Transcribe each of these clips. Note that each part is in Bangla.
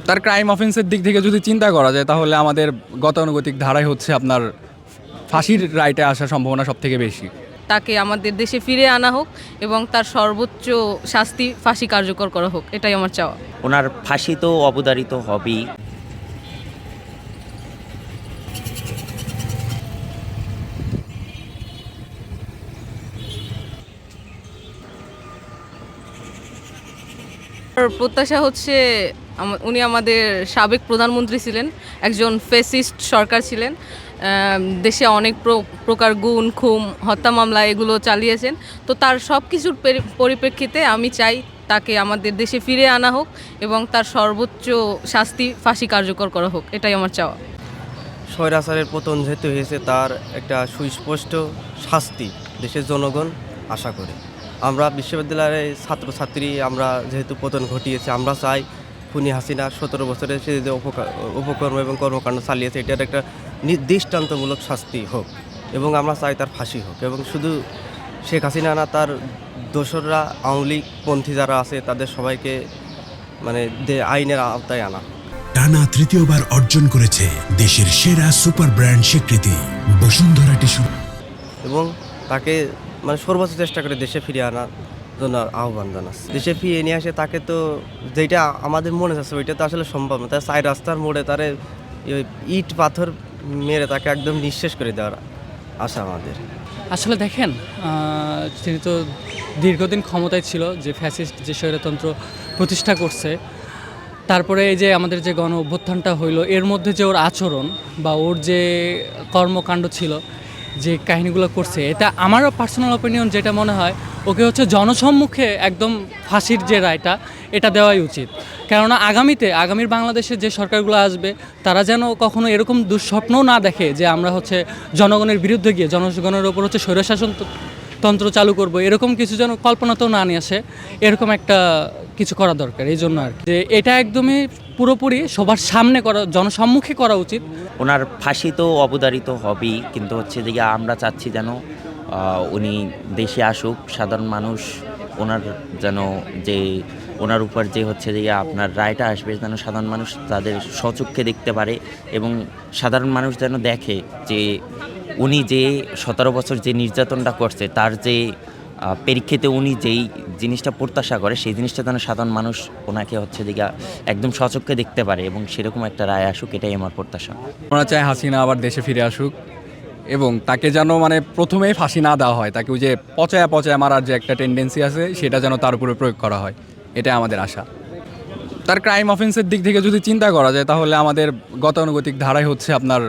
তার ক্রাইম অফেন্সের দিক থেকে যদি চিন্তা করা যায় তাহলে আমাদের গতানুগতিক ধারায় হচ্ছে আপনার ফাঁসির রাইটে আসার সম্ভাবনা সবথেকে বেশি। তাকে আমাদের দেশে ফিরে আনা হোক এবং তার সর্বোচ্চ শাস্তি ফাঁসি কার্যকর করা হোক, এটাই আমার চাওয়া। ওনার ফাঁসি তো অবধারিত হবেই। আর প্রত্যাশা হচ্ছে উনি আমাদের সাবেক প্রধানমন্ত্রী ছিলেন, একজন ফ্যাসিস্ট সরকার ছিলেন, দেশে অনেক প্রকার গুম খুন হত্যা মামলা এগুলো চালিয়েছেন। তো তার সব কিছুর পরিপ্রেক্ষিতে আমি চাই তাকে আমাদের দেশে ফিরে আনা হোক এবং তার সর্বোচ্চ শাস্তি ফাঁসি কার্যকর করা হোক, এটাই আমার চাওয়া। স্বৈরাচারের পতন যেহেতু হয়েছে, তার একটা সুস্পষ্ট শাস্তি দেশের জনগণ আশা করে। আমরা বিশ্ববিদ্যালয়ের ছাত্রছাত্রী, আমরা যেহেতু পতন ঘটিয়েছে, আমরা চাই খুনি হাসিনা 17 বছরে সে যে উপকর্ম এবং কর্মকাণ্ড চালিয়েছে এটার একটা দৃষ্টান্তমূলক শাস্তি হোক এবং আমরা চাই তার ফাঁসি হোক। এবং শুধু শেখ হাসিনা না, তার দোসররা আওয়ামী লীগ পন্থী যারা আছে তাদের সবাইকে মানে আইনের আওতায় আনা। টানা তৃতীয়বার অর্জন করেছে দেশের সেরা সুপার ব্র্যান্ড স্বীকৃতি বসুন্ধরা টিস্যু এবং তাকে মানে সর্বোচ্চ চেষ্টা করে দেশে ফিরিয়ে আনার জন্য আহ্বান জানাচ্ছে। দেশে ফিরিয়ে নিয়ে আসে তাকে, তো যেটা আমাদের মনে আছে ওইটা তো আসলে সম্ভব না। তার চাই রাস্তার মোড়ে তারে ইট পাথর মেরে তাকে একদম নিঃশেষ করে দেওয়ার আশা আমাদের। আসলে দেখেন, তিনি তো দীর্ঘদিন ক্ষমতায় ছিল, যে ফ্যাসিস্ট যে স্বৈরতন্ত্র প্রতিষ্ঠা করছে। তারপরে এই যে আমাদের যে গণ অভ্যুত্থানটা হইলো, এর মধ্যে যে ওর আচরণ বা ওর যে কর্মকাণ্ড ছিল, যে কাহিনীগুলো করছে, এটা আমারও পার্সোনাল অপিনিয়ন যেটা মনে হয়, ওকে হচ্ছে জনসম্মুখে একদম ফাঁসির যে রায়টা এটা দেওয়াই উচিত। কেননা আগামীর বাংলাদেশের যে সরকারগুলো আসবে তারা যেন কখনো এরকম দুঃস্বপ্নও না দেখে যে আমরা হচ্ছে জনগণের বিরুদ্ধে গিয়ে জনগণের ওপর হচ্ছে স্বৈরশাসন তন্ত্র চালু করব, এরকম কিছু যেন কল্পনাতেও না নিয়ে আসে। এরকম একটা কিছু করা দরকার। এই জন্য আর কি যে এটা একদমই পুরোপুরি সবার সামনে করা, জনসম্মুখে করা উচিত। ওনার ফাঁসি তো অবধারিত হবেই, কিন্তু হচ্ছে যে আমরা চাচ্ছি যেন উনি দেশে আসুক, সাধারণ মানুষ ওনার যেন যে ওনার উপর যে হচ্ছে যে আপনার রায়টা আসবে যেন সাধারণ মানুষ তাদের স্বচক্ষে দেখতে পারে এবং সাধারণ মানুষ যেন দেখে যে উনি যে 17 বছর যে নির্যাতনটা করছে তার যে পরীক্ষিতে উনি যেই জিনিসটা প্রত্যাশা করে সেই জিনিসটা যেন সাধারণ মানুষ ওনাকে হচ্ছে যে একদম স্বচক্ষে দেখতে পারে এবং সেরকম একটা রায় আসুক, এটাই আমার প্রত্যাশা। আমরা চাই হাসিনা আবার দেশে ফিরে আসুক এবং তাকে যেন মানে প্রথমেই ফাঁসি না দেওয়া হয়, তাকে ওই যে পচায়া মারার যে একটা টেন্ডেন্সি আছে সেটা যেন তার উপরে প্রয়োগ করা হয়, এটাই আমাদের আশা। তার ক্রাইম অফেন্সের দিক থেকে যদি চিন্তা করা যায় তাহলে আমাদের গতানুগতিক ধারায় হচ্ছে আপনার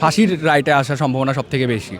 ফাঁসির রাইটে আসার সম্ভাবনা সবথেকে বেশি।